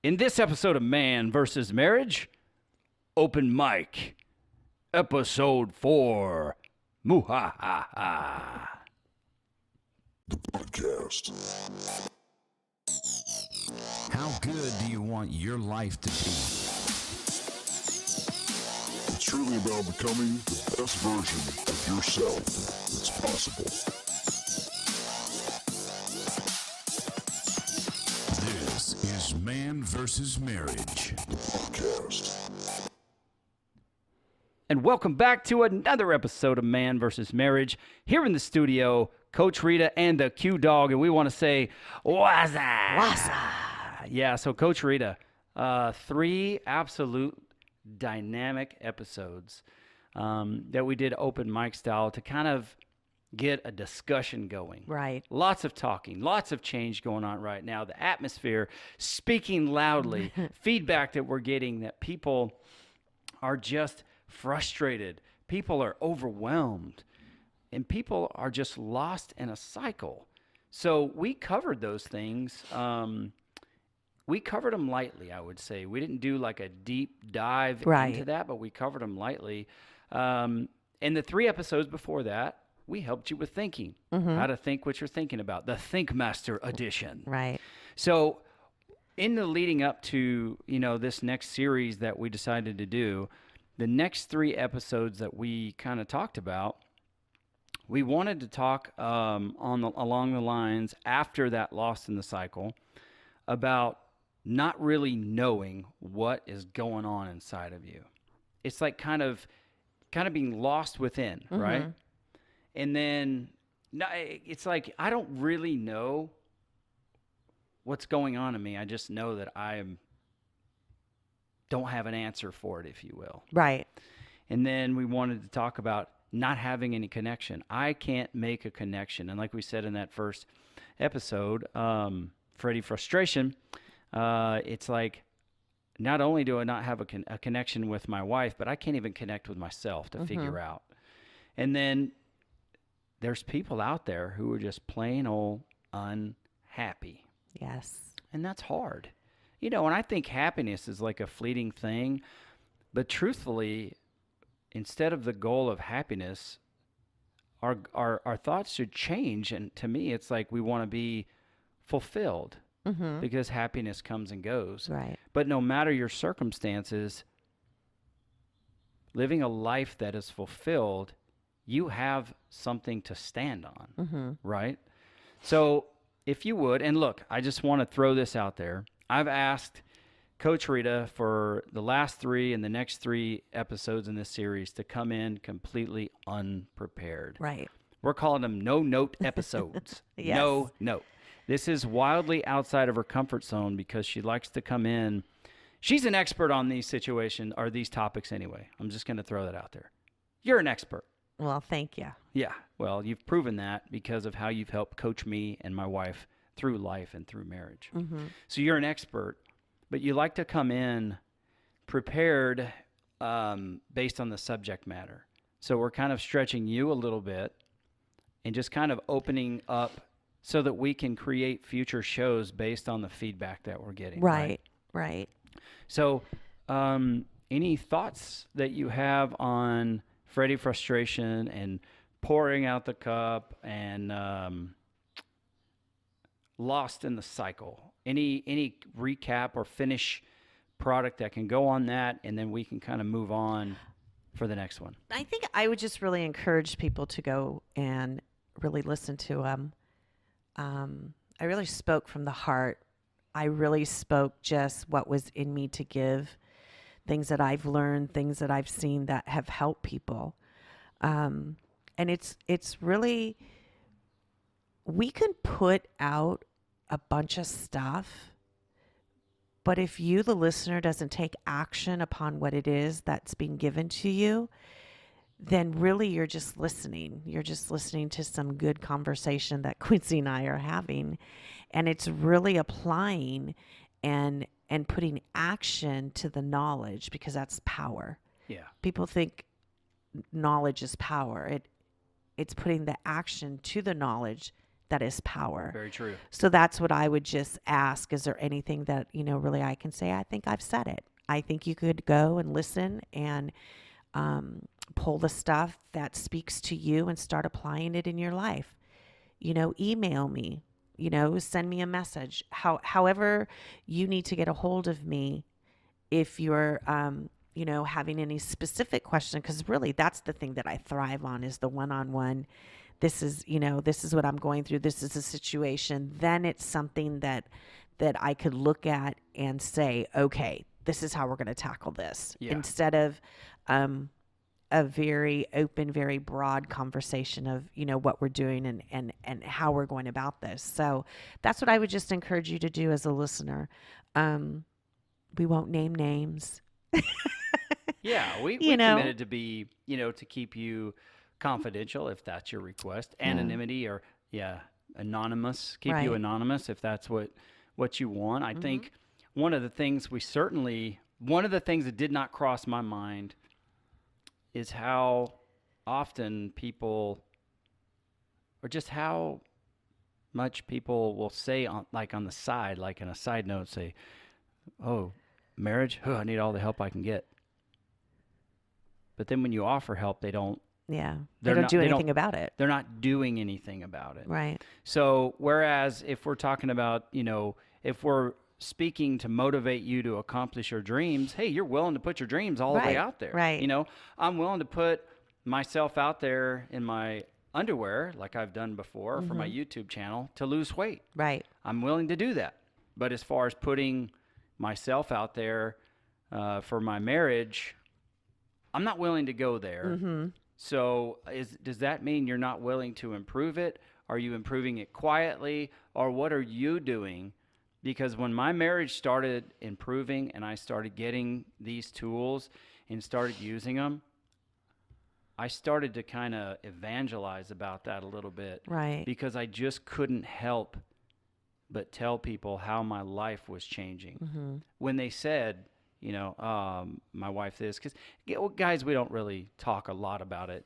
In this episode of Man vs. Marriage, Open Mic, Episode 4, Muhahaha. The podcast. How good do you want your life to be? It's really about becoming the best version of yourself that's possible. This is Man vs. Marriage. The podcast. And welcome back to another episode of Man vs. Marriage. Here in the studio, Coach Rita and the Q-Dog, and we want to say, Waza! Waza! Yeah, so Coach Rita, 3 absolute dynamic episodes that we did open mic style to kind of get a discussion going. Right. Lots of talking, lots of change going on right now. The atmosphere, speaking loudly, feedback that we're getting that people are just frustrated. People are overwhelmed. And people are just lost in a cycle. So we covered those things. We covered them lightly, I would say. We didn't do like a deep dive into that, but we covered them lightly. And the 3 episodes before that, we helped you with thinking, how to think what you're thinking about, the Think Master edition. Right. So in the leading up to, this next series that we decided to do, the next 3 episodes that we kind of talked about, we wanted to talk along the lines after that Lost in the Cycle about not really knowing what is going on inside of you. It's like kind of being lost within, right? And then it's like I don't really know what's going on in me. I just know that don't have an answer for it, if you will. Right. And then we wanted to talk about not having any connection. I can't make a connection. And like we said in that first episode, Freddie Frustration, it's like not only do I not have a connection with my wife, but I can't even connect with myself to figure out. And then there's people out there who are just plain old unhappy. Yes. And that's hard. And I think happiness is like a fleeting thing, but truthfully, instead of the goal of happiness, our thoughts should change. And to me, it's like we want to be fulfilled because happiness comes and goes. Right. But no matter your circumstances, living a life that is fulfilled, you have something to stand on, right? So if you would, and look, I just want to throw this out there. I've asked Coach Rita for the last 3 and the next 3 episodes in this series to come in completely unprepared. Right. We're calling them no-note episodes. Yes. No note. This is wildly outside of her comfort zone because she likes to come in. She's an expert on these situations or these topics anyway. I'm just going to throw that out there. You're an expert. Well, thank you. Yeah. Well, you've proven that because of how you've helped coach me and my wife through life and through marriage. So you're an expert. But you like to come in prepared based on the subject matter. So we're kind of stretching you a little bit and just kind of opening up so that we can create future shows based on the feedback that we're getting. Right. So any thoughts that you have on Freddie Frustration and pouring out the cup and Lost in the Cycle? Any recap or finish product that can go on that, and then we can kind of move on for the next one? I think I would just really encourage people to go and really listen to them. I really spoke from the heart. I really spoke just what was in me to give, things that I've learned, things that I've seen that have helped people. And it's really, we can put out a bunch of stuff, but if you, the listener, doesn't take action upon what it is that's being given to you, then really you're just listening. You're just listening to some good conversation that Quincy and I are having, and it's really applying and putting action to the knowledge, because that's power. Yeah. People think knowledge is power. It's putting the action to the knowledge that is power. Very true. So that's what I would just ask. Is there anything that, really I can say? I think I've said it. I think you could go and listen and pull the stuff that speaks to you and start applying it in your life. Email me, send me a message. However you need to get a hold of me if you're, having any specific question, because really that's the thing that I thrive on is the one-on-one. This is what I'm going through. This is a situation. Then it's something that I could look at and say, okay, this is how we're going to tackle this, instead of a very open, very broad conversation of, what we're doing and how we're going about this. So that's what I would just encourage you to do as a listener. We won't name names. Yeah, we committed to be, to keep you confidential if that's your request. Anonymity or, anonymous. Keep you anonymous if that's what you want. I think one of the things that did not cross my mind is how often people, or just how much people will say on the side, like in a side note, say, oh, marriage, I need all the help I can get. But then when you offer help, they don't. Yeah, they don't do anything about it. They're not doing anything about it. Right. So whereas if we're talking about, if we're speaking to motivate you to accomplish your dreams, hey, you're willing to put your dreams all the way out there. Right. I'm willing to put myself out there in my underwear, like I've done before for my YouTube channel, to lose weight. Right. I'm willing to do that. But as far as putting myself out there for my marriage, I'm not willing to go there. So does that mean you're not willing to improve it? Are you improving it quietly? Or what are you doing? Because when my marriage started improving and I started getting these tools and started using them, I started to kind of evangelize about that a little bit. Right. Because I just couldn't help but tell people how my life was changing. When they said, my wife this, because guys, we don't really talk a lot about it,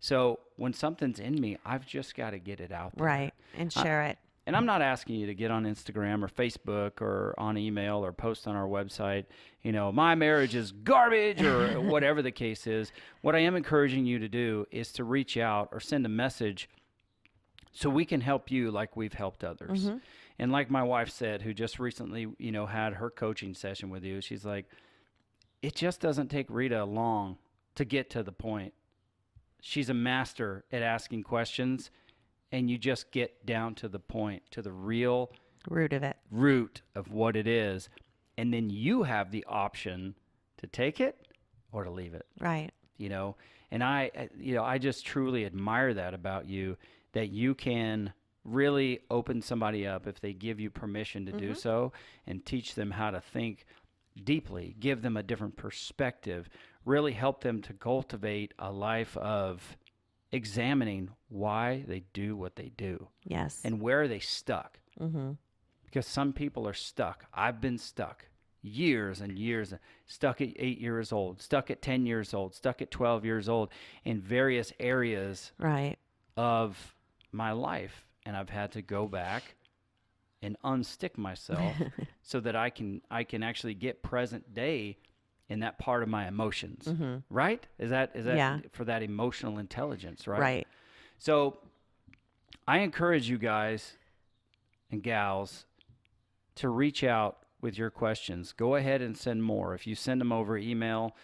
So when something's in me, I've just got to get it out there. Right. And share it. And I'm not asking you to get on Instagram or Facebook or on email or post on our website, my marriage is garbage or whatever the case is. What I am encouraging you to do is to reach out or send a message so we can help you like we've helped others. And like my wife said, who just recently, had her coaching session with you, she's like, it just doesn't take Rita long to get to the point. She's a master at asking questions, and you just get down to the point, to the real root of what it is. And then you have the option to take it or to leave it. Right. And I just truly admire that about you, that you can really open somebody up if they give you permission to do so, and teach them how to think deeply, give them a different perspective, really help them to cultivate a life of examining why they do what they do. Yes. And where are they stuck? Because some people are stuck. I've been stuck years and years, stuck at 8 years old, stuck at 10 years old, stuck at 12 years old in various areas of my life. And I've had to go back and unstick myself so that I can actually get present day in that part of my emotions, right? Is that for that emotional intelligence, right? Right. So I encourage you guys and gals to reach out with your questions. Go ahead and send more. If you send them over email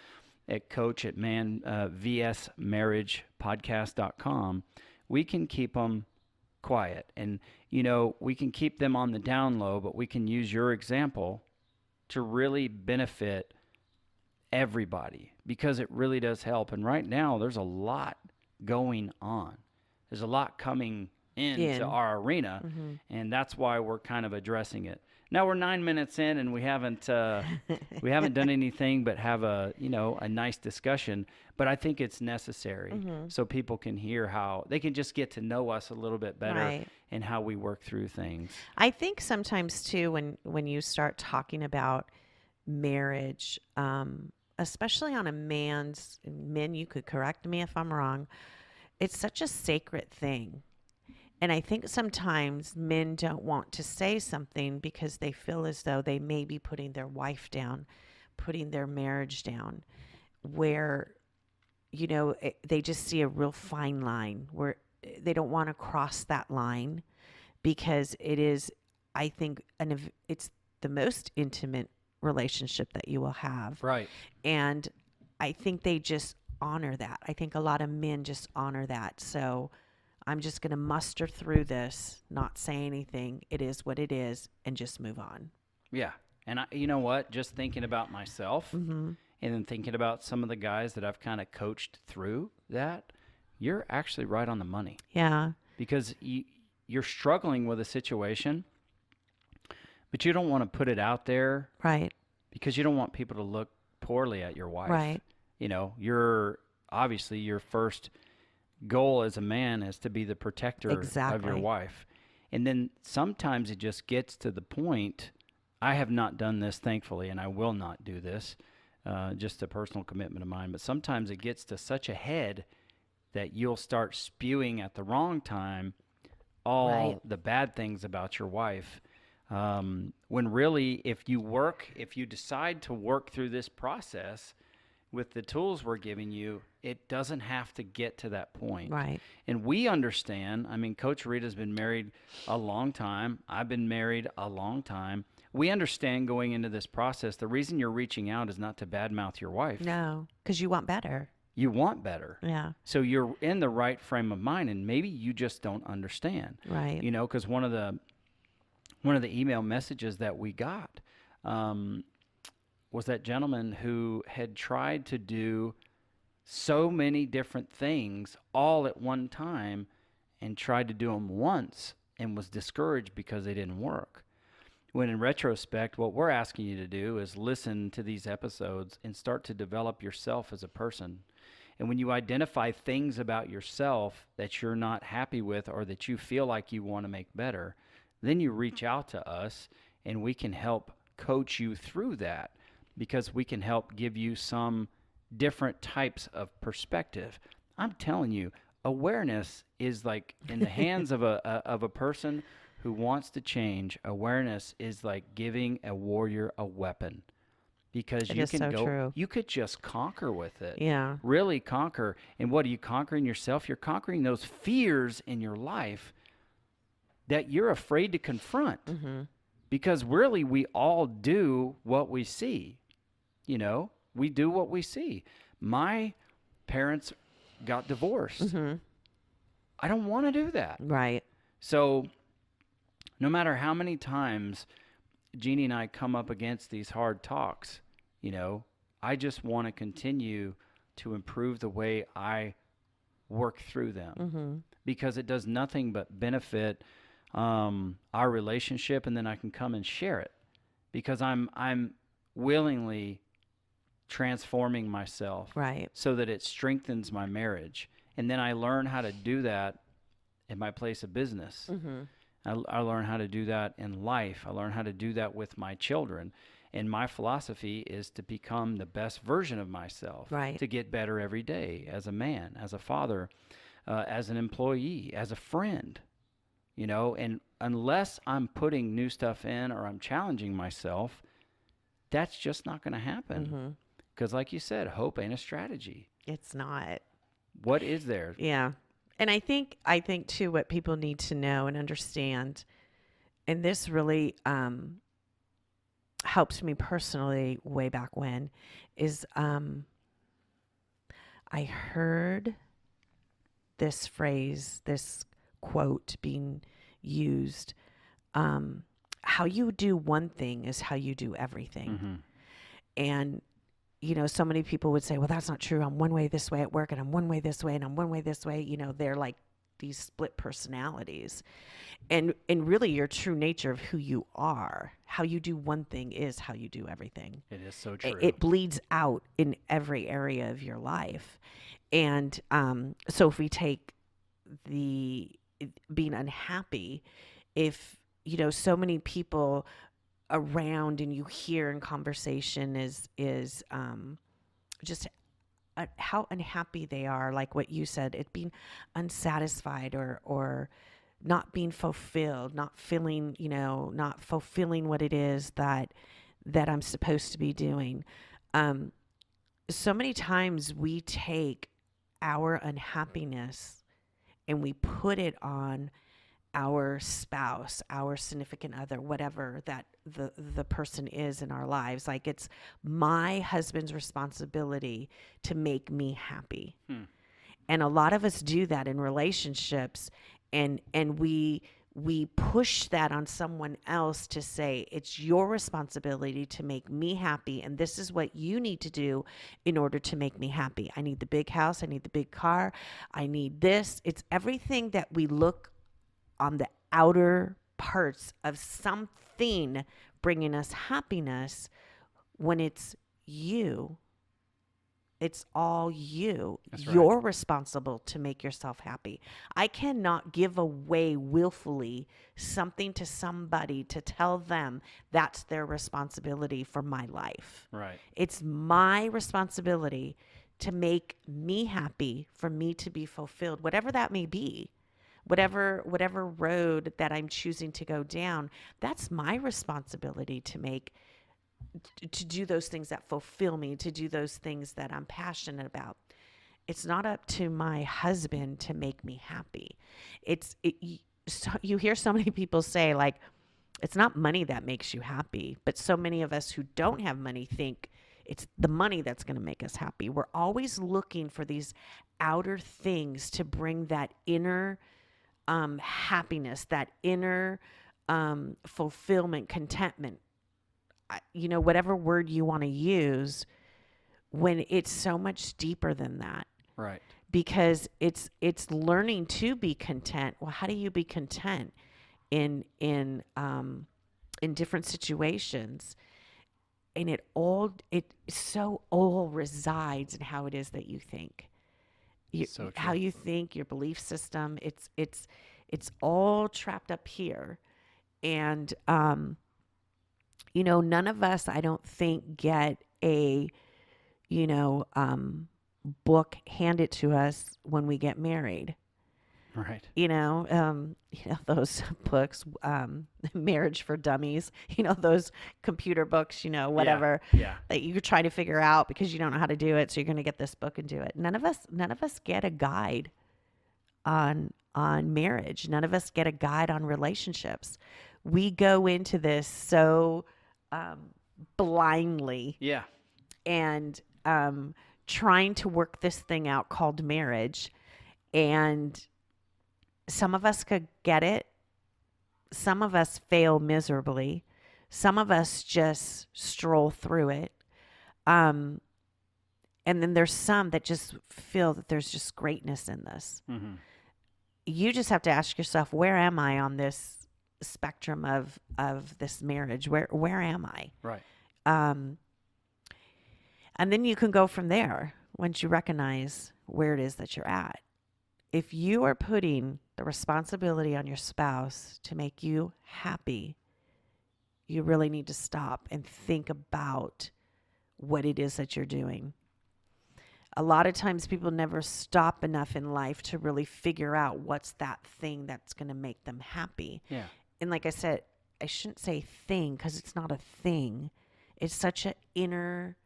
at coach@Manvsmarriagepodcast.com, we can keep them quiet, and we can keep them on the down low, but we can use your example to really benefit everybody, because it really does help. And right now there's a lot going on. There's a lot coming into our arena, and that's why we're kind of addressing it. Now we're 9 minutes in, and we haven't done anything but have a nice discussion. But I think it's necessary so people can hear how they can just get to know us a little bit better and how we work through things. I think sometimes too, when you start talking about marriage, especially on men, you could correct me if I'm wrong. It's such a sacred thing. And I think sometimes men don't want to say something because they feel as though they may be putting their wife down, putting their marriage down, where, they just see a real fine line where they don't want to cross that line because it is, I think, it's the most intimate relationship that you will have. Right. And I think they just honor that. I think a lot of men just honor that. So I'm just going to muster through this, not say anything. It is what it is, and just move on. Yeah. And you know what? Just thinking about myself Mm-hmm. and then thinking about some of the guys that I've kind of coached through that, you're actually right on the money. Yeah. Because you're struggling with a situation, but you don't want to put it out there Right. because you don't want people to look poorly at your wife. Right. You're obviously your first goal as a man is to be the protector of your Exactly. wife. And then sometimes it just gets to the point, I have not done this, thankfully, and I will not do this, just a personal commitment of mine, but sometimes it gets to such a head that you'll start spewing at the wrong time all Right. the bad things about your wife. When really, if you decide to work through this process with the tools we're giving you, it doesn't have to get to that point. Right. And we understand, Coach Rita's been married a long time. I've been married a long time. We understand going into this process, the reason you're reaching out is not to badmouth your wife. No, because you want better. You want better. Yeah. So you're in the right frame of mind, and maybe you just don't understand. Right. Because one of the email messages that we got was that gentleman who had tried to do so many different things all at one time and tried to do them once and was discouraged because they didn't work. When in retrospect, what we're asking you to do is listen to these episodes and start to develop yourself as a person. And when you identify things about yourself that you're not happy with or that you feel like you want to make better, then you reach out to us and we can help coach you through that, because we can help give you some different types of perspective. I'm telling you, awareness is like in the hands of a person who wants to change. Awareness is like giving a warrior a weapon, because It you is can so go, true. you could just conquer with it. Yeah. Really conquer. And what are you conquering yourself? You're conquering those fears in your life that you're afraid to confront. Mm-hmm. Because really, we all do what we see. We do what we see. My parents got divorced. Mm-hmm. I don't want to do that. Right. So no matter how many times Jeannie and I come up against these hard talks, I just want to continue to improve the way I work through them, Mm-hmm. because it does nothing but benefit our relationship, and then I can come and share it, because I'm willingly transforming myself, Right. so that it strengthens my marriage. And then I learn how to do that in my place of business. Mm-hmm. I learn how to do that in life. I learn how to do that with my children. And my philosophy is to become the best version of myself, Right. to get better every day as a man, as a father, as an employee, as a friend. And unless I'm putting new stuff in or I'm challenging myself, that's just not going to happen. Mm-hmm. Because like you said, hope ain't a strategy. It's not. What is there? Yeah. And I think too, what people need to know and understand, and this really helped me personally way back when, is I heard this phrase, this quote being used, how you do one thing is how you do everything. Mm-hmm. And so many people would say, well, that's not true. I'm one way this way at work, and I'm one way this way, and I'm one way this way. They're like these split personalities. And really your true nature of who you are, how you do one thing is how you do everything. It is so true. It bleeds out in every area of your life. And so if we take the being unhappy, if, so many people around and you hear in conversation is just how unhappy they are, like what you said, it being unsatisfied or not being fulfilled, not feeling, not fulfilling what it is that I'm supposed to be doing. So many times we take our unhappiness and we put it on our spouse, our significant other, whatever that the person is in our lives. Like, it's my husband's responsibility to make me happy. And a lot of us do that in relationships, and we push that on someone else to say, it's your responsibility to make me happy, and this is what you need to do in order to make me happy. I need the big house, I need the big car, I need this. It's everything that we look on the outer parts of something bringing us happiness, when it's you. It's all you. That's right. You're responsible to make yourself happy. I cannot give away willfully something to somebody to tell them that's their responsibility for my life. Right. It's my responsibility to make me happy, for me to be fulfilled, whatever that may be. Whatever road that I'm choosing to go down, that's my responsibility to do those things that fulfill me, to do those things that I'm passionate about. It's not up to my husband to make me happy. You hear so many people say, like, it's not money that makes you happy, but so many of us who don't have money think it's the money that's going to make us happy. We're always looking for these outer things to bring that inner happiness, that inner fulfillment, contentment, whatever word you want to use, when it's so much deeper than that. Right. Because it's learning to be content. Well, how do you be content in different situations? And it so all resides in how it is that you think. So true. How you think, your belief system, it's all trapped up here. And none of us, I don't think, get a book handed to us when we get married. Right. Those books, Marriage for Dummies, those computer books, whatever, Yeah. that you're trying to figure out because you don't know how to do it. So you're going to get this book and do it. None of us get a guide on marriage. None of us get a guide on relationships. We go into this so blindly. Yeah. And trying to work this thing out called marriage. And some of us could get it. Some of us fail miserably. Some of us just stroll through it. And then there's some that just feel that there's just greatness in this. Mm-hmm. You just have to ask yourself, where am I on this spectrum of this marriage? Where am I? Right. And then you can go from there once you recognize where it is that you're at. If you are putting the responsibility on your spouse to make you happy, you really need to stop and think about what it is that you're doing. A lot of times people never stop enough in life to really figure out what's that thing that's going to make them happy. Yeah. And like I said, I shouldn't say thing because it's not a thing. It's such an inner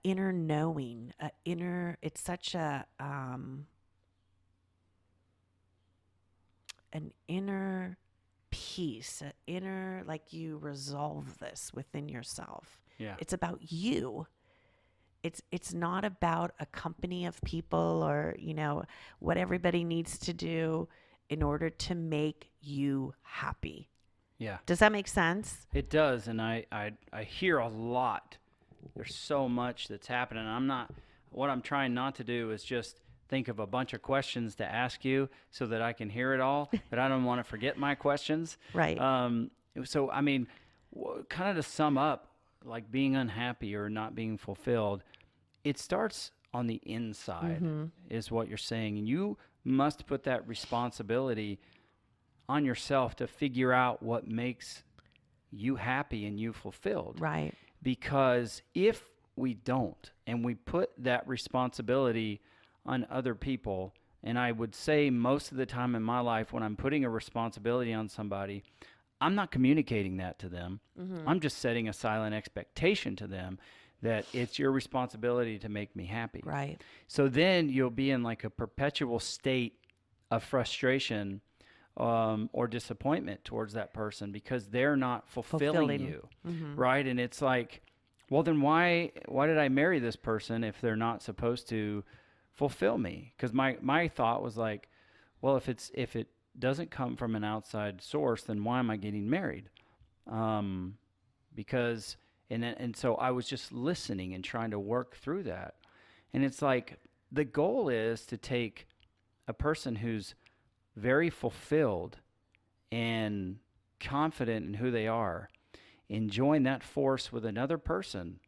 knowing, it's such an inner peace, like you resolve this within yourself. Yeah. It's about you. It's not about a company of people or, what everybody needs to do in order to make you happy. Yeah. Does that make sense? It does. And I hear a lot. There's so much that's happening. What I'm trying not to do is just think of a bunch of questions to ask you so that I can hear it all, but I don't want to forget my questions. Right. So, I mean, kind of to sum up, like being unhappy or not being fulfilled, it starts on the inside, is what you're saying. And you must put that responsibility on yourself to figure out what makes you happy and you fulfilled. Right. Because if we don't, and we put that responsibility on other people, And I would say most of the time in my life when I'm putting a responsibility on somebody, I'm not communicating that to them. I'm just setting a silent expectation to them that it's your responsibility to make me happy. Right. So then you'll be in like a perpetual state of frustration or disappointment towards that person because they're not fulfilling you, right? And it's like, well, then why did I marry this person if they're not supposed to fulfill me? Because my thought was like, well, if it doesn't come from an outside source, then why am I getting married? Because and so I was just listening and trying to work through that. And it's like the goal is to take a person who's very fulfilled and confident in who they are and join that force with another person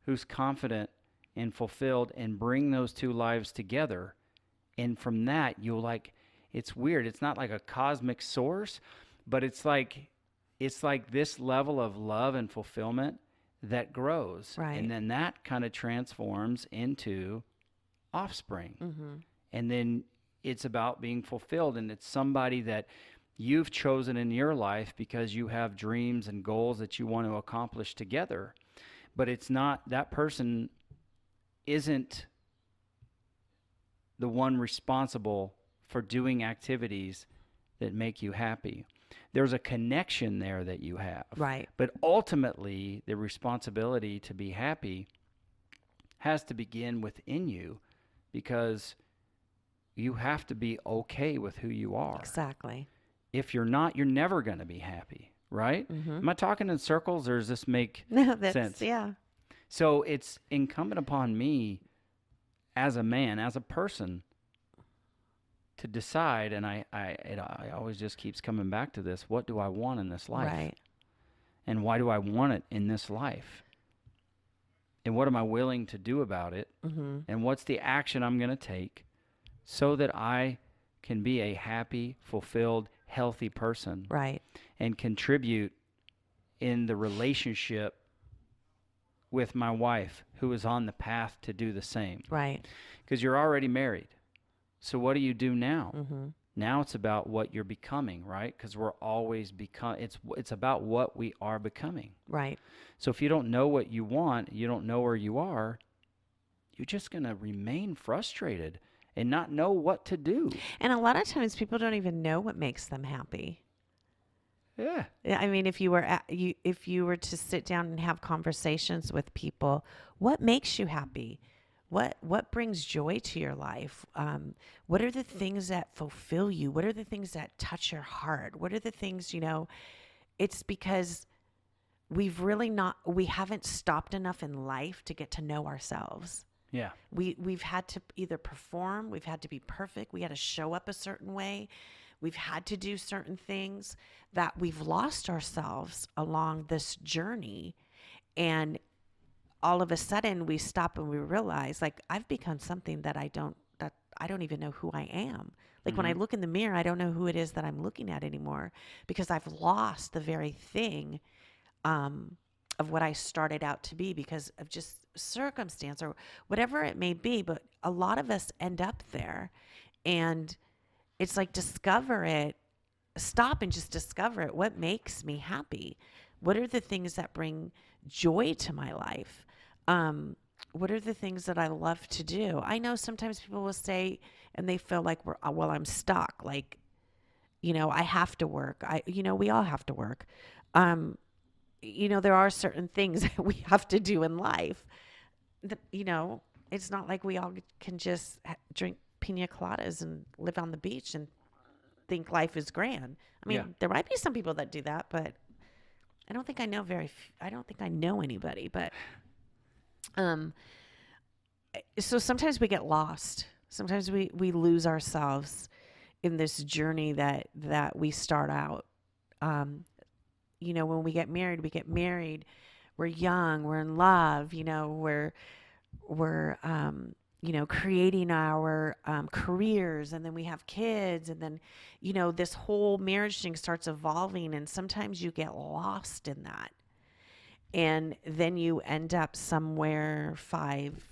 who's confident and fulfilled and bring those two lives together. And from that, you'll like, it's weird. It's not like a cosmic source, but it's like this level of love and fulfillment that grows. Right. And then that kind of transforms into offspring. And then it's about being fulfilled. And it's somebody that you've chosen in your life because you have dreams and goals that you want to accomplish together. But it's not, that person isn't the one responsible for doing activities that make you happy. There's a connection there that you have. Right. But ultimately, the responsibility to be happy has to begin within you because you have to be okay with who you are. Exactly. If you're not, you're never going to be happy, right? Am I talking in circles or does this make No, that's sense? yeah. So it's incumbent upon me as a man, as a person, to decide, and I always just keeps coming back to this, what do I want in this life? Right. And why do I want it in this life? And what am I willing to do about it? And what's the action I'm going to take so that I can be a happy, fulfilled, healthy person Right. and contribute in the relationship with my wife who is on the path to do the same. Right. Because you're already married. So what do you do now? Now it's about what you're becoming, right? Because we're always it's about what we are becoming. Right. So if you don't know what you want, you don't know where you are, you're just going to remain frustrated and not know what to do. And a lot of times people don't even know what makes them happy. Yeah. I mean, if you were to sit down and have conversations with people, what makes you happy? What brings joy to your life? What are the things that fulfill you? What are the things that touch your heart? What are the things, it's because we haven't stopped enough in life to get to know ourselves. Yeah. We've had to either perform, we've had to be perfect, we had to show up a certain way, we've had to do certain things that we've lost ourselves along this journey. And all of a sudden we stop and we realize, like, I've become something that I don't even know who I am. Like when I look in the mirror, I don't know who it is that I'm looking at anymore because I've lost the very thing of what I started out to be because of just circumstance or whatever it may be. But a lot of us end up there, and it's like, discover it, stop and just discover it. What makes me happy? What are the things that bring joy to my life? What are the things that I love to do? I know sometimes people will say, and they feel like I'm stuck. Like, I have to work. We all have to work. There are certain things that we have to do in life. It's not like we all can just drink pina coladas and live on the beach and think life is grand. I mean, There might be some people that do that, but I don't think I know I don't think I know anybody. But so sometimes we get lost. Sometimes we lose ourselves in this journey that we start out. When we get married, we're young, we're in love, we're creating our careers, and then we have kids, and then, this whole marriage thing starts evolving, and sometimes you get lost in that. And then you end up somewhere 5,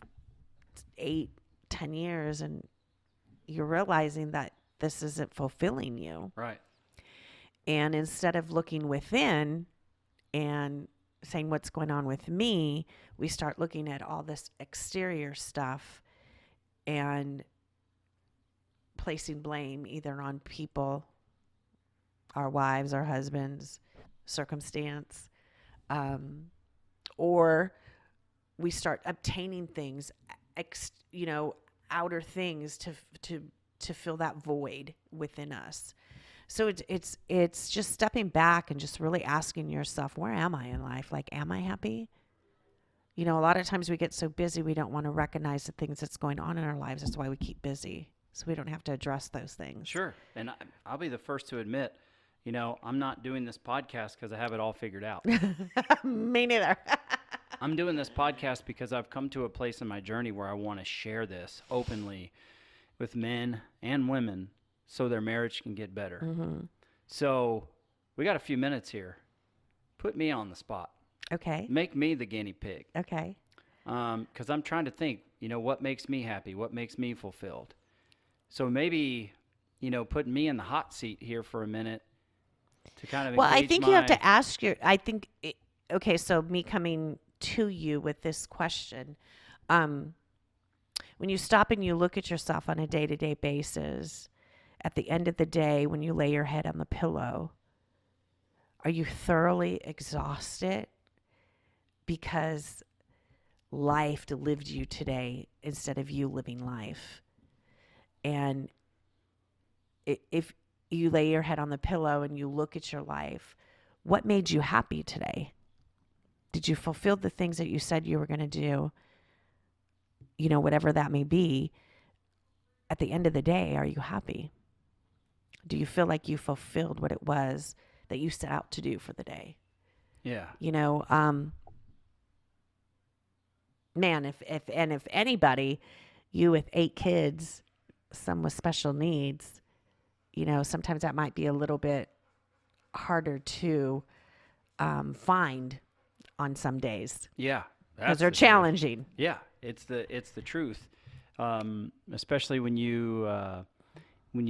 8, 10 years, and, you're realizing that this isn't fulfilling you. Right. And instead of looking within and saying what's going on with me, we start looking at all this exterior stuff and placing blame either on people, our wives, our husbands, circumstance, or we start obtaining things, outer things to fill that void within us. So it's just stepping back and just really asking yourself, where am I in life? Like, am I happy? A lot of times we get so busy we don't want to recognize the things that's going on in our lives. That's why we keep busy, so we don't have to address those things. Sure. And I'll be the first to admit, I'm not doing this podcast because I have it all figured out. Me neither. I'm doing this podcast because I've come to a place in my journey where I want to share this openly with men and women so their marriage can get better. Mm-hmm. So we got a few minutes here. Put me on the spot. Okay. Make me the guinea pig. Okay. Because I'm trying to think, what makes me happy? What makes me fulfilled? So maybe, putting me in the hot seat here for a minute to kind of I engage think you have to ask okay, so me coming to you with this question, when you stop and you look at yourself on a day-to-day basis, at the end of the day, when you lay your head on the pillow, are you thoroughly exhausted because life lived you today instead of you living life? And if you lay your head on the pillow and you look at your life, what made you happy today? Did you fulfill the things that you said you were going to do? Whatever that may be. At the end of the day, are you happy? Do you feel like you fulfilled what it was that you set out to do for the day? Yeah. Man, if anybody, you with 8 kids, some with special needs, sometimes that might be a little bit harder to find on some days. Yeah. Because they're challenging. Truth. Yeah. It's the truth. Especially when you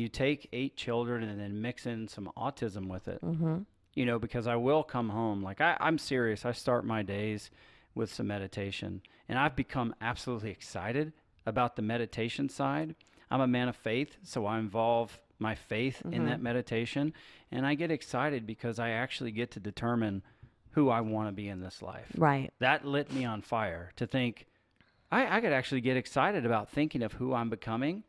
take 8 children and then mix in some autism with it, Mm-hmm. Because I will come home. Like I'm serious. I start my days with some meditation, and I've become absolutely excited about the meditation side. I'm a man of faith, so I involve my faith in that meditation, and I get excited because I actually get to determine who I want to be in this life. Right. That lit me on fire to think I could actually get excited about thinking of who I'm becoming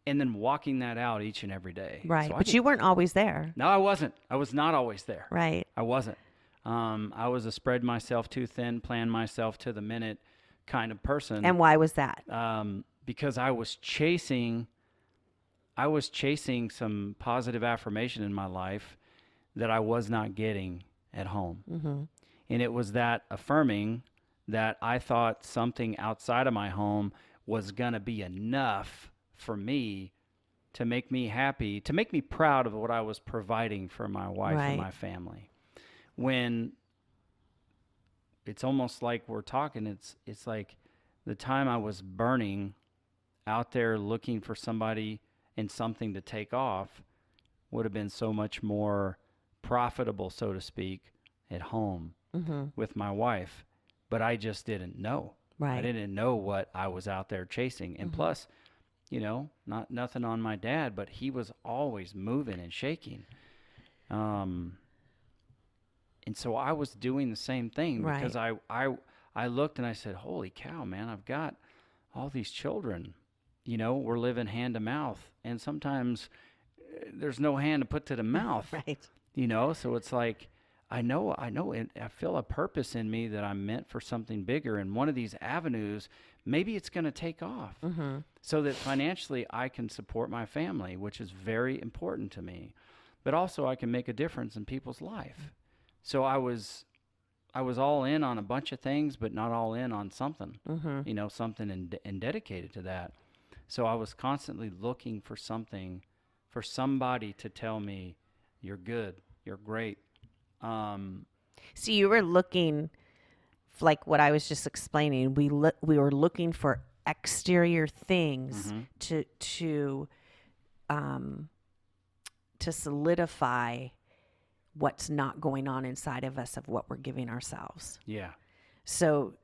and then walking that out each and every day. Right. So But you weren't always there. No, I wasn't. I was not always there. Right. I wasn't. I was a spread myself too thin, plan myself to the minute kind of person. And why was that? Because I was chasing some positive affirmation in my life that I was not getting at home. Mm-hmm. And it was that affirming that I thought something outside of my home was going to be enough for me to make me happy, to make me proud of what I was providing for my wife and my family. When it's almost like we're talking, it's like the time I was burning out there looking for somebody and something to take off would have been so much more profitable, so to speak, at home with my wife. But I just didn't know. Right. I didn't know what I was out there chasing. And plus, nothing on my dad, but he was always moving and shaking. And so I was doing the same thing because I looked and I said, holy cow, man, I've got all these children. We're living hand to mouth. And sometimes there's no hand to put to the mouth. Right. So it's like, I know, and I feel a purpose in me that I'm meant for something bigger. And one of these avenues, maybe it's going to take off so that financially I can support my family, which is very important to me. But also I can make a difference in people's life. So I was all in on a bunch of things, but not all in on something, something and dedicated to that. So I was constantly looking for something, for somebody to tell me, you're good, you're great. So you were looking, like what I was just explaining, we were looking for exterior things to to solidify what's not going on inside of us of what we're giving ourselves. Yeah. So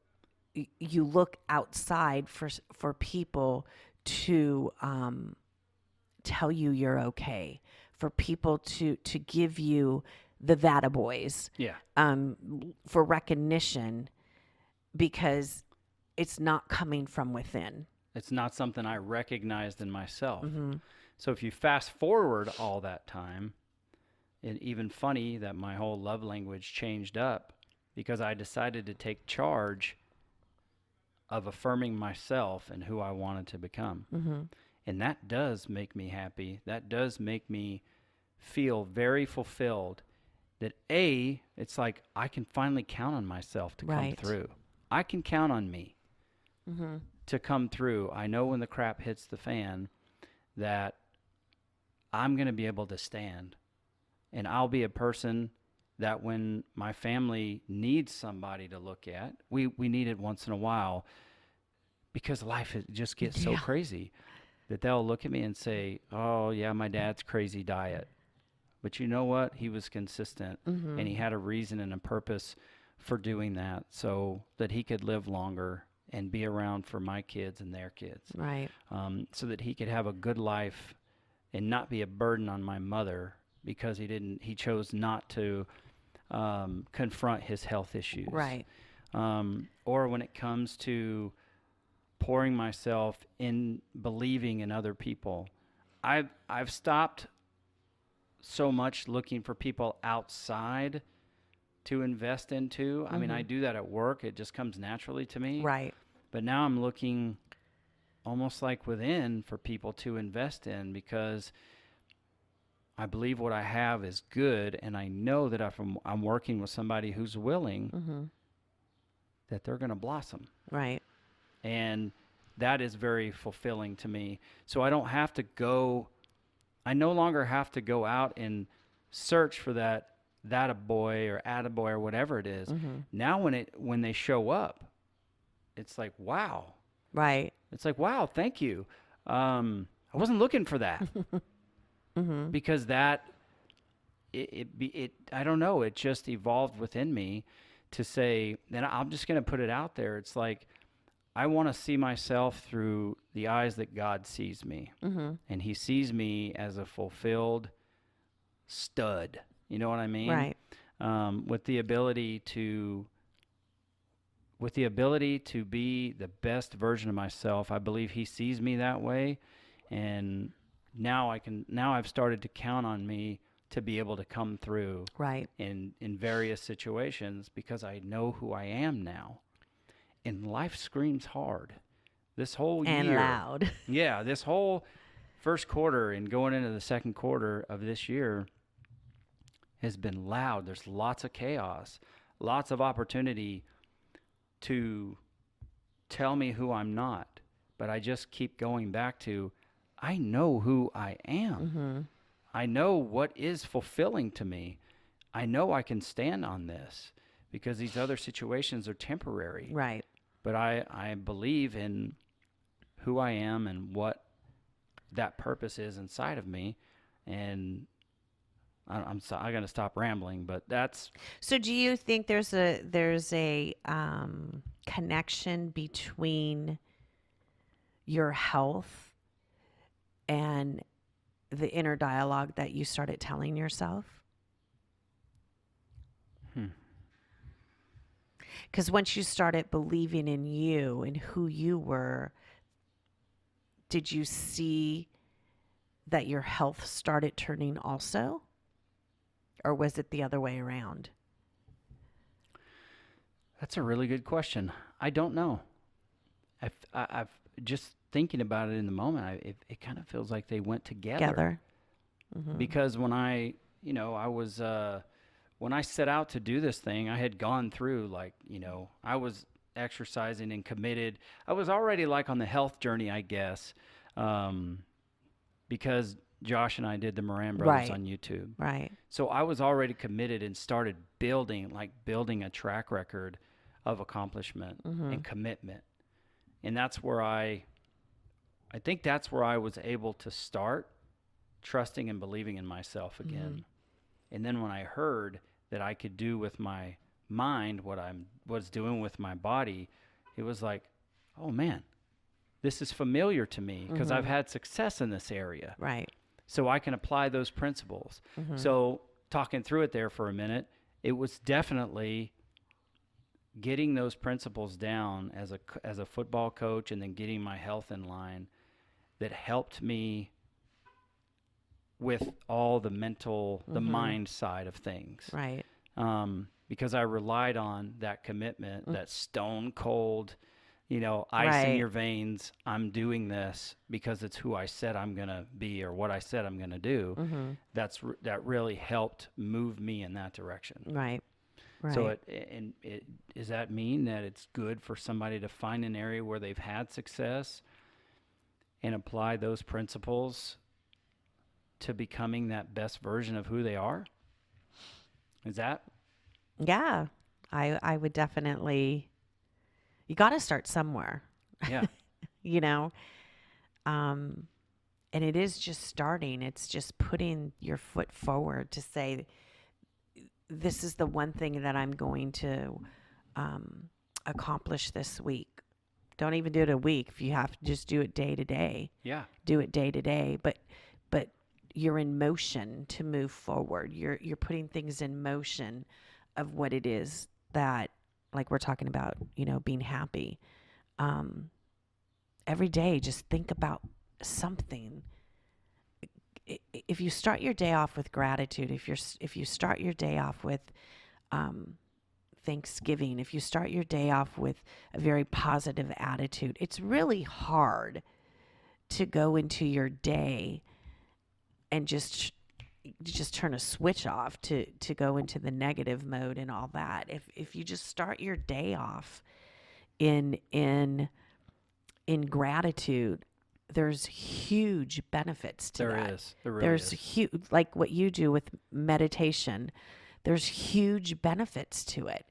you look outside for people to tell you you're okay, for people to give you the Vada boys, Yeah. for recognition, because it's not coming from within. It's not something I recognized in myself. Mm-hmm. So if you fast forward all that time, it even funny that my whole love language changed up because I decided to take charge of affirming myself and who I wanted to become. Mm-hmm. And that does make me happy. That does make me feel very fulfilled that it's like I can finally count on myself to Right. come through. I can count on me Mm-hmm. to come through. I know when the crap hits the fan that I'm going to be able to stand. And I'll be a person that when my family needs somebody to look at, we need it once in a while because life just gets so crazy that they'll look at me and say, oh, yeah, my dad's crazy diet. But you know what? He was consistent Mm-hmm. and he had a reason and a purpose for doing that so that he could live longer and be around for my kids and their kids. Right. So that he could have a good life and not be a burden on my mother because he chose not to confront his health issues. Right. Or when it comes to pouring myself in believing in other people, I've stopped so much looking for people outside to invest into. I mean, I do that at work. It just comes naturally to me. Right. But now I'm looking almost like within for people to invest in because I believe what I have is good, and I know that if I'm working with somebody who's willing, that they're going to blossom. Right. And that is very fulfilling to me. So I don't have to go, I no longer have to go out and search for that a boy or attaboy or whatever it is. Now when they show up, it's like, wow. Right. It's like, wow, thank you. I wasn't looking for that. Because that, I don't know, it just evolved within me to say, and I'm just going to put it out there. It's like, I want to see myself through the eyes that God sees me. And he sees me as a fulfilled stud. You know what I mean? Right. With the ability to be the best version of myself. I believe he sees me that way. And now I've started to count on me to be able to come through Right. in various situations because I know who I am now. And life screams hard. This whole year. And loud. Yeah, this whole first quarter and going into the second quarter of this year has been loud. There's lots of chaos, lots of opportunity to tell me who I'm not. But I just keep going back to, I know who I am. I know what is fulfilling to me. I know I can stand on this because these other situations are temporary. Right. But I believe in who I am and what that purpose is inside of me. And I'm going to stop rambling, but that's. So do you think there's a connection between your health and the inner dialogue that you started telling yourself? Because once you started believing in you and who you were, did you see that your health started turning also? Or was it the other way around? That's a really good question. I don't know. I've just thinking about it in the moment. It kind of feels like they went together. Because when I was when I set out to do this thing, I had gone through I was exercising and committed. I was already on the health journey, I guess, because Josh and I did the Moran Brothers on YouTube. Right. So I was already committed and started building a track record of accomplishment and commitment. And that's where I think that's where I was able to start trusting and believing in myself again. And then when I heard that I could do with my mind what I was doing with my body, it was like, oh man, this is familiar to me because I've had success in this area. Right. So I can apply those principles. So talking through it there for a minute, it was definitely getting those principles down as a football coach and then getting my health in line that helped me with all the mental, the mind side of things. Right. Because I relied on that commitment, that stone cold, ice in your veins. I'm doing this because it's who I said I'm going to be or what I said I'm going to do. That really helped move me in that direction. Right. Right. So does that mean that it's good for somebody to find an area where they've had success and apply those principles to becoming that best version of who they are? Is that? Yeah. I would definitely, you got to start somewhere. Yeah. And it is just starting. It's just putting your foot forward to say, this is the one thing that I'm going to accomplish this week. Don't even do it a week. If you have to, just do it day to day. Yeah. Do it day to day. But you're in motion to move forward. You're putting things in motion of what it is that, like we're talking about, being happy. Every day, just think about something. If you start your day off with gratitude, if you start your day off with Thanksgiving, if you start your day off with a very positive attitude, it's really hard to go into your day and just turn a switch off to go into the negative mode and all that. If you just start your day off in gratitude, there's huge benefits to that. There is. There really There's is. huge, like what you do with meditation. There's huge benefits to it.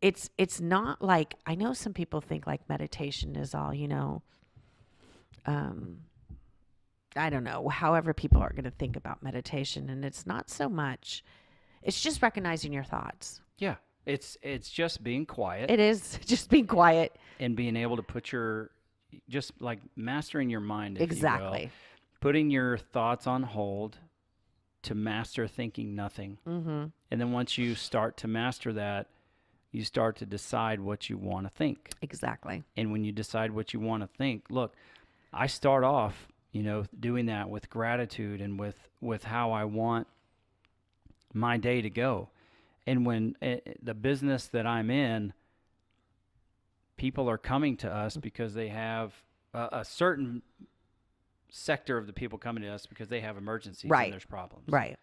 It's not like, I know some people think like meditation is all, I don't know, however people are going to think about meditation, and it's not so much. It's just recognizing your thoughts. Yeah. It's just being quiet. It is just being quiet. And being able to put just like mastering your mind, if you will. Exactly. Putting your thoughts on hold to master thinking nothing. Mm-hmm. And then once you start to master that, you start to decide what you want to think. Exactly. And when you decide what you want to think, look, I start off, doing that with gratitude and with how I want my day to go. And when the business that I'm in, people are coming to us because they have a certain sector of the people coming to us because they have emergencies Right. and there's problems. Right.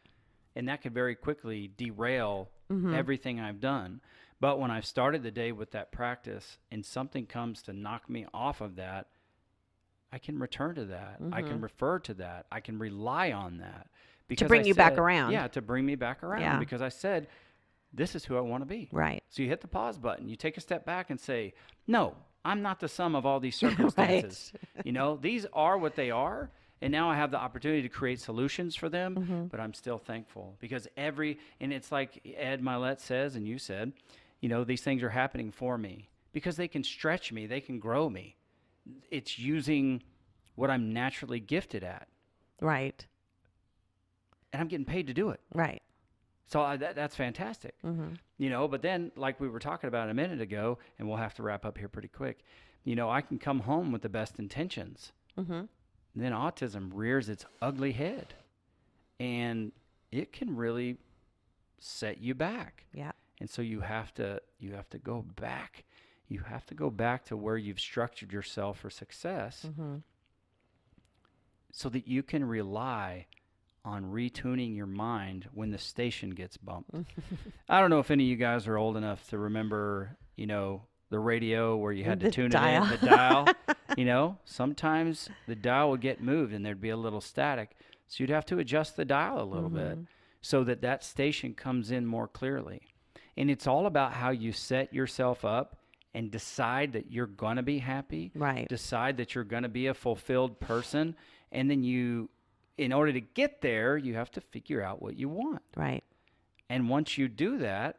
And that could very quickly derail Mm-hmm. everything I've done. But when I've started the day with that practice and something comes to knock me off of that, I can return to that. I can refer to that. I can rely on that. Because bring I you back said- around. Yeah, to bring me back around. Yeah. Because I said, this is who I want to be. Right. So you hit the pause button. You take a step back and say, no, I'm not the sum of all these circumstances. These are what they are. And now I have the opportunity to create solutions for them, but I'm still thankful because and it's like Ed Milet says, and you said, these things are happening for me because they can stretch me, they can grow me. It's using what I'm naturally gifted at, Right. and I'm getting paid to do it. Right. So that's fantastic. But then like we were talking about a minute ago, and we'll have to wrap up here pretty quick, I can come home with the best intentions. Mm-hmm. Then autism rears its ugly head, and it can really set you back. Yeah. And so you have to go back. You have to go back to where you've structured yourself for success, so that you can rely on retuning your mind when the station gets bumped. I don't know if any of you guys are old enough to remember, the radio where you had to tune dial. it in, the dial. Sometimes the dial would get moved and there'd be a little static. So you'd have to adjust the dial a little bit so that station comes in more clearly. And it's all about how you set yourself up and decide that you're going to be happy. Right. Decide that you're going to be a fulfilled person. And then in order to get there, you have to figure out what you want. Right. And once you do that,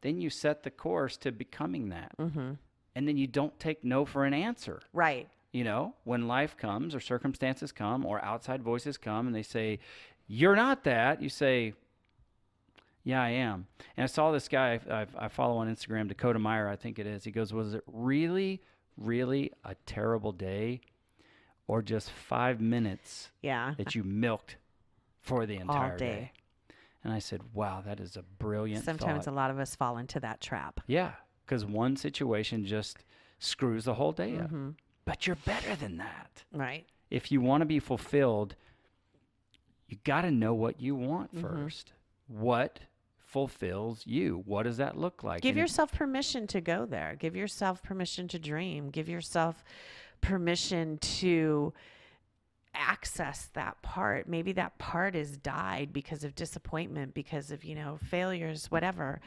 then you set the course to becoming that. Mm-hmm. And then you don't take no for an answer. Right. You know, when life comes or circumstances come or outside voices come and they say, you're not that, you say, yeah, I am. And I saw this guy I follow on Instagram, Dakota Meyer, I think it is. He goes, was it really, really a terrible day or just 5 minutes Yeah. that you milked for the All entire day. day? And I said, wow, that is a brilliant Sometimes thought. a lot of us fall into that trap. Yeah, because one situation just screws the whole day up. Mm-hmm. But you're better than that. Right. If you want to be fulfilled, you got to know what you want Mm-hmm. first. What fulfills you? What does that look like? Give And yourself permission to go there. Give yourself permission to dream. Give yourself permission to access that part. Maybe that part has died because of disappointment, because of, failures, whatever.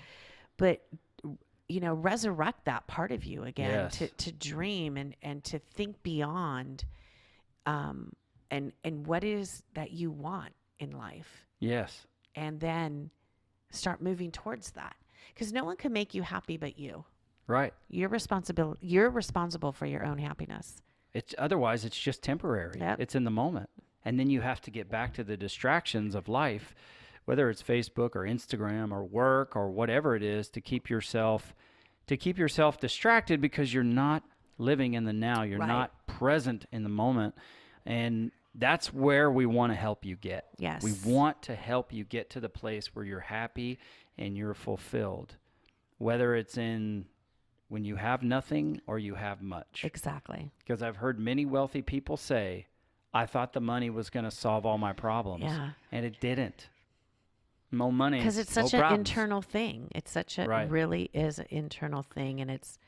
But resurrect that part of you again, Yes. to dream and to think beyond, and what is that you want in life, Yes. and then start moving towards that, because no one can make you happy but you. Right. You're responsible for your own happiness. Otherwise it's just temporary. Yep. It's in the moment. And then you have to get back to the distractions of life, whether it's Facebook or Instagram or work or whatever it is, to keep yourself distracted because you're not living in the now. You're Right. not present in the moment. And that's where we want to help you get. Yes. We want to help you get to the place where you're happy and you're fulfilled, whether it's in when you have nothing or you have much. Exactly. Because I've heard many wealthy people say, I thought the money was going to solve all my problems. Yeah. And it didn't. No money. Because it's no such an problems. internal thing. It's such a, Right. really is an internal thing. And it's,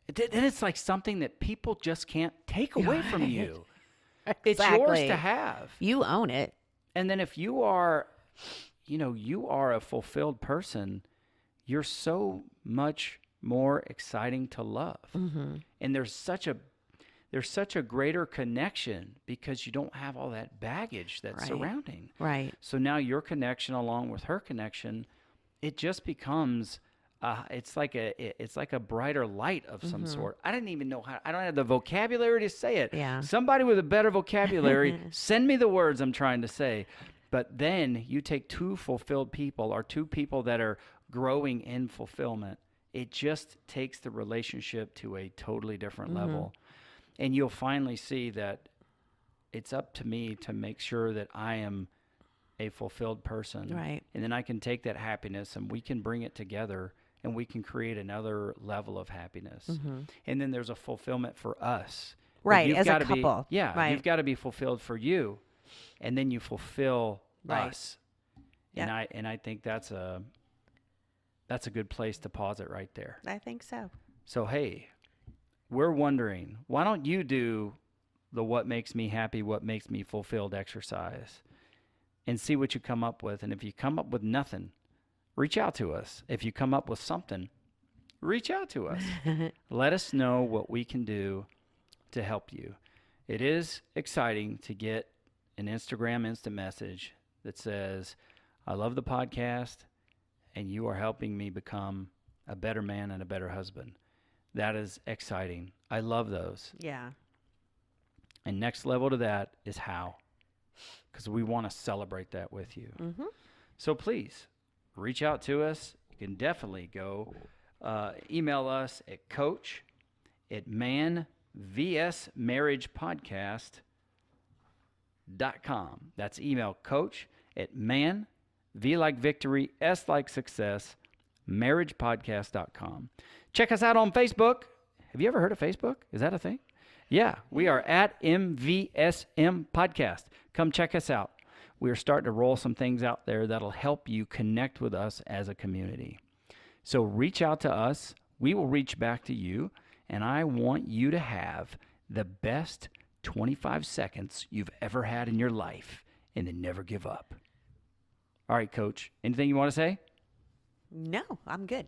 And it's like something that people just can't take away from Right. you. It's yours Exactly. to have. you own it. And then if you are, you are a fulfilled person, you're so much more exciting to love. Mm-hmm. And there's such a greater connection because you don't have all that baggage that's Right. surrounding. Right. So now your connection along with her connection, it just becomes it's like a brighter light of some sort. I didn't even know I don't have the vocabulary to say it. Yeah. Somebody with a better vocabulary, send me the words I'm trying to say. But then you take two fulfilled people or two people that are growing in fulfillment. It just takes the relationship to a totally different level. And you'll finally see that it's up to me to make sure that I am a fulfilled person. Right. And then I can take that happiness and we can bring it together and we can create another level of happiness. And then there's a fulfillment for us. But Right, you've as a gotta be- couple. Yeah. Right. You've got to be fulfilled for you. And then you fulfill Right. us. Yep. And I think that's a good place to pause it right there. I think so. So, hey, we're wondering, why don't you do the what makes me happy, what makes me fulfilled exercise and see what you come up with. And if you come up with nothing, reach out to us. If you come up with something, reach out to us. Let us know what we can do to help you. It is exciting to get an Instagram instant message that says, I love the podcast and you are helping me become a better man and a better husband. That is exciting. I love those. Yeah. And next level to that is how, because we want to celebrate that with you. Mm-hmm. So please reach out to us. You can definitely go email us at coach@manvsmarriagepodcast.com. That's email coach@man, V like victory, S like success, marriagepodcast.com. Check us out on Facebook. Have you ever heard of Facebook? Is that a thing? Yeah, we are at MVSM Podcast. Come check us out. We're starting to roll some things out there that'll help you connect with us as a community. So reach out to us. We will reach back to you. And I want you to have the best 25 seconds you've ever had in your life and then never give up. All right, Coach. Anything you want to say? No, I'm good.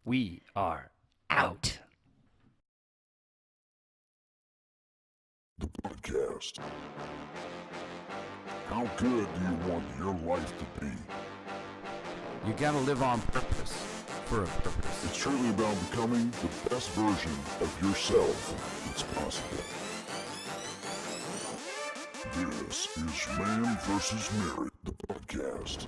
We are out. The podcast. How good do you want your life to be? You gotta live on purpose, for a purpose. It's truly about becoming the best version of yourself that's possible. This is Man vs. Marriage, the podcast.